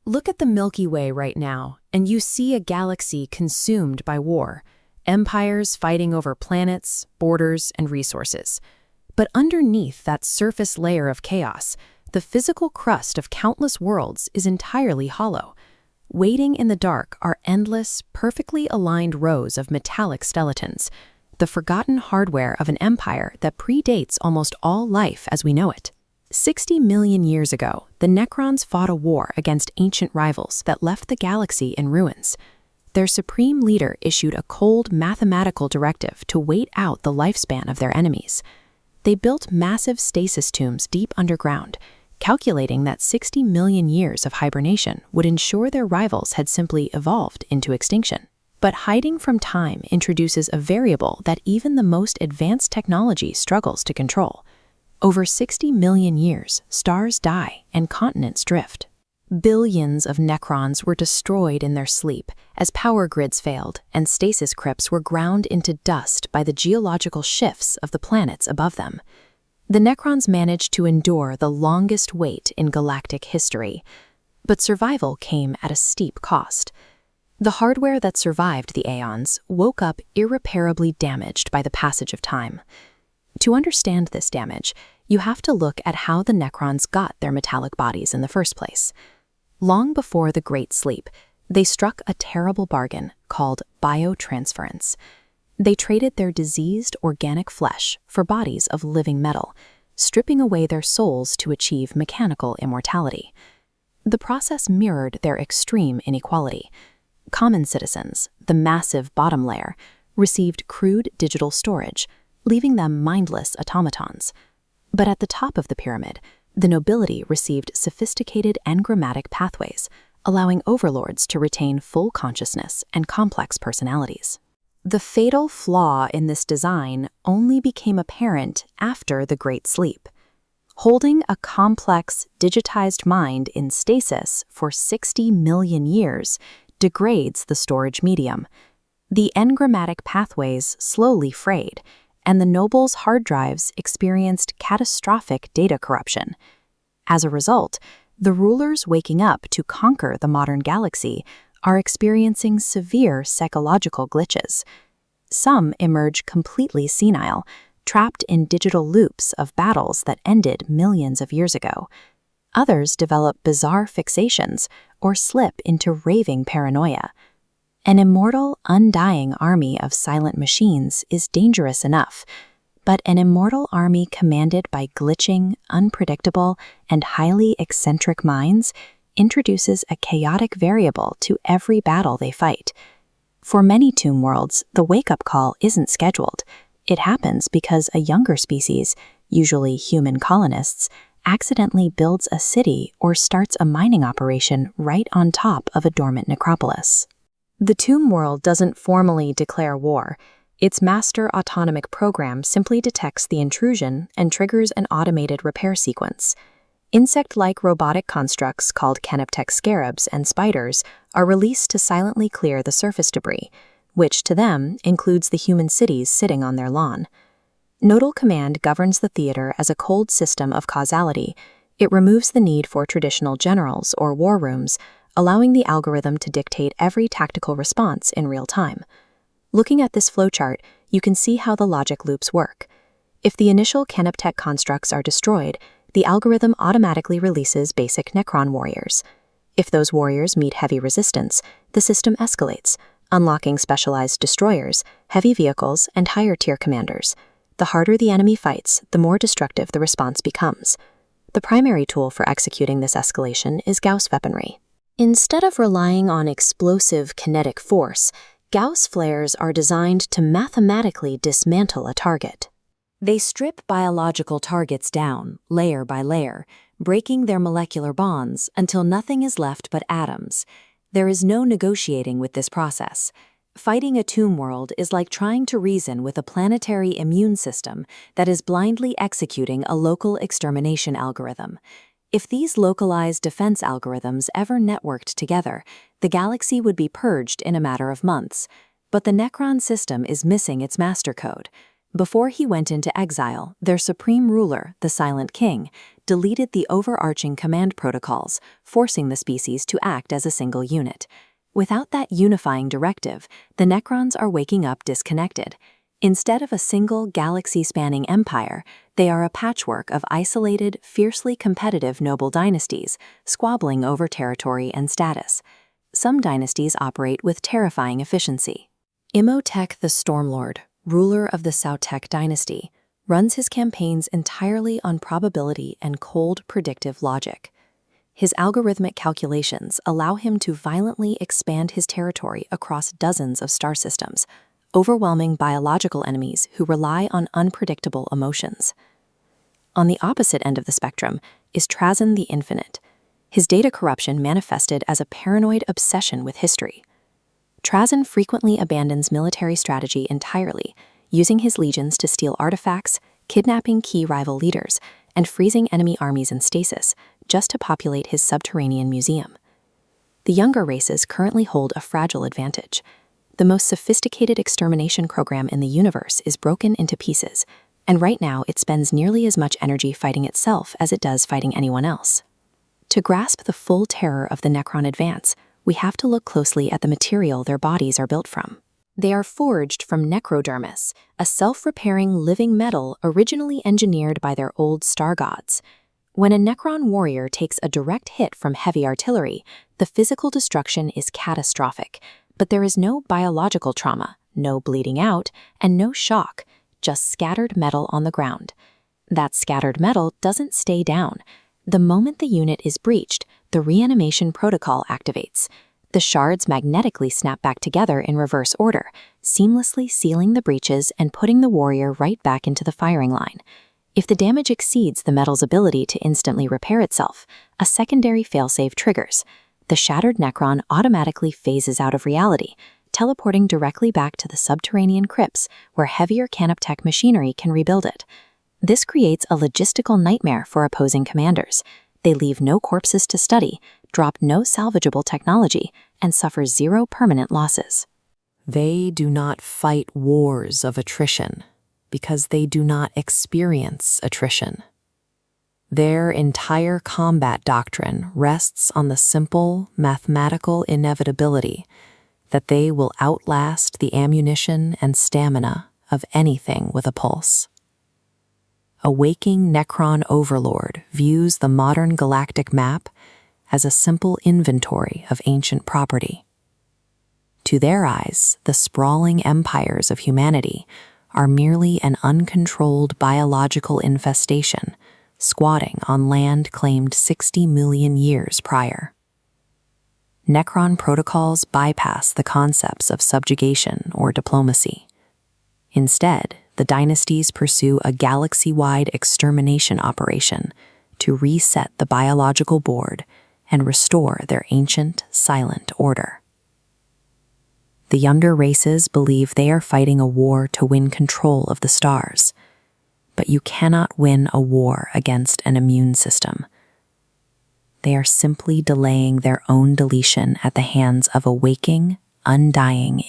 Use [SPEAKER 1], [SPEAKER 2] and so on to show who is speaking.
[SPEAKER 1] Look at the Milky Way right now, and you see a galaxy consumed by war, empires fighting over planets, borders, and resources. But underneath that surface layer of chaos, the physical crust of countless worlds is entirely hollow. Waiting in the dark are endless, perfectly aligned rows of metallic skeletons, the forgotten hardware of an empire that predates almost all life as we know it. 60 million years ago, the Necrons fought a war against ancient rivals that left the galaxy in ruins. Their supreme leader issued a cold mathematical directive to wait out the lifespan of their enemies. They built massive stasis tombs deep underground, calculating that 60 million years of hibernation would ensure their rivals had simply evolved into extinction. But hiding from time introduces a variable that even the most advanced technology struggles to control. Over 60 million years, stars die and continents drift. Billions of Necrons were destroyed in their sleep as power grids failed and stasis crypts were ground into dust by the geological shifts of the planets above them. The Necrons managed to endure the longest wait in galactic history, but survival came at a steep cost. The hardware that survived the aeons woke up irreparably damaged by the passage of time. To understand this damage, you have to look at how the Necrons got their metallic bodies in the first place. Long before the Great Sleep, they struck a terrible bargain called biotransference. They traded their diseased organic flesh for bodies of living metal, stripping away their souls to achieve mechanical immortality. The process mirrored their extreme inequality. Common citizens, the massive bottom layer, received crude digital storage, leaving them mindless automatons. But at the top of the pyramid, the nobility received sophisticated engrammatic pathways, allowing overlords to retain full consciousness and complex personalities. The fatal flaw in this design only became apparent after the Great Sleep. Holding a complex, digitized mind in stasis for 60 million years degrades the storage medium. The engrammatic pathways slowly frayed, and the nobles' hard drives experienced catastrophic data corruption. As a result, the rulers waking up to conquer the modern galaxy are experiencing severe psychological glitches. Some emerge completely senile, trapped in digital loops of battles that ended millions of years ago. Others develop bizarre fixations or slip into raving paranoia. An immortal, undying army of silent machines is dangerous enough, but an immortal army commanded by glitching, unpredictable, and highly eccentric minds introduces a chaotic variable to every battle they fight. For many tomb worlds, the wake-up call isn't scheduled. It happens because a younger species, usually human colonists, accidentally builds a city or starts a mining operation right on top of a dormant necropolis. The tomb world doesn't formally declare war. Its master autonomic program simply detects the intrusion and triggers an automated repair sequence. Insect-like robotic constructs called Canoptek scarabs and spiders are released to silently clear the surface debris, which to them includes the human cities sitting on their lawn. Nodal command governs the theater as a cold system of causality. It removes the need for traditional generals or war rooms, allowing the algorithm to dictate every tactical response in real time. Looking at this flowchart, you can see how the logic loops work. If the initial Canoptek constructs are destroyed, the algorithm automatically releases basic Necron warriors. If those warriors meet heavy resistance, the system escalates, unlocking specialized destroyers, heavy vehicles, and higher-tier commanders. The harder the enemy fights, the more destructive the response becomes. The primary tool for executing this escalation is Gauss weaponry. Instead of relying on explosive kinetic force, Gauss flares are designed to mathematically dismantle a target. They strip biological targets down, layer by layer, breaking their molecular bonds until nothing is left but atoms. There is no negotiating with this process. Fighting a tomb world is like trying to reason with a planetary immune system that is blindly executing a local extermination algorithm. If these localized defense algorithms ever networked together, the galaxy would be purged in a matter of months. But the Necron system is missing its master code. Before he went into exile, their supreme ruler, the Silent King, deleted the overarching command protocols, forcing the species to act as a single unit. Without that unifying directive, the Necrons are waking up disconnected. Instead of a single galaxy-spanning empire, they are a patchwork of isolated, fiercely competitive noble dynasties, squabbling over territory and status. Some dynasties operate with terrifying efficiency. Imotekh the Stormlord, ruler of the Imotekh dynasty, runs his campaigns entirely on probability and cold predictive logic. His algorithmic calculations allow him to violently expand his territory across dozens of star systems, overwhelming biological enemies who rely on unpredictable emotions. On the opposite end of the spectrum is Trazyn the Infinite, his data corruption manifested as a paranoid obsession with history. Trazyn frequently abandons military strategy entirely, using his legions to steal artifacts, kidnapping key rival leaders, and freezing enemy armies in stasis just to populate his subterranean museum. The younger races currently hold a fragile advantage. The most sophisticated extermination program in the universe is broken into pieces, and right now it spends nearly as much energy fighting itself as it does fighting anyone else. To grasp the full terror of the Necron advance, we have to look closely at the material their bodies are built from. They are forged from necrodermis, a self-repairing living metal originally engineered by their old star gods. When a Necron warrior takes a direct hit from heavy artillery, the physical destruction is catastrophic, but there is no biological trauma, no bleeding out, and no shock, just scattered metal on the ground. That scattered metal doesn't stay down. The moment the unit is breached, the Reanimation Protocol activates. The shards magnetically snap back together in reverse order, seamlessly sealing the breaches and putting the warrior right back into the firing line. If the damage exceeds the metal's ability to instantly repair itself, a secondary failsafe triggers. The shattered Necron automatically phases out of reality, teleporting directly back to the subterranean crypts where heavier Canoptek machinery can rebuild it. This creates a logistical nightmare for opposing commanders. They leave no corpses to study, drop no salvageable technology, and suffer zero permanent losses.
[SPEAKER 2] They do not fight wars of attrition because they do not experience attrition. Their entire combat doctrine rests on the simple mathematical inevitability that they will outlast the ammunition and stamina of anything with a pulse. A waking Necron overlord views the modern galactic map as a simple inventory of ancient property. To their eyes, the sprawling empires of humanity are merely an uncontrolled biological infestation squatting on land claimed 60 million years prior. Necron protocols bypass the concepts of subjugation or diplomacy. Instead, the Dynasties pursue a galaxy-wide extermination operation to reset the biological board and restore their ancient, silent order. The younger races believe they are fighting a war to win control of the stars, but you cannot win a war against an immune system. They are simply delaying their own deletion at the hands of a waking, undying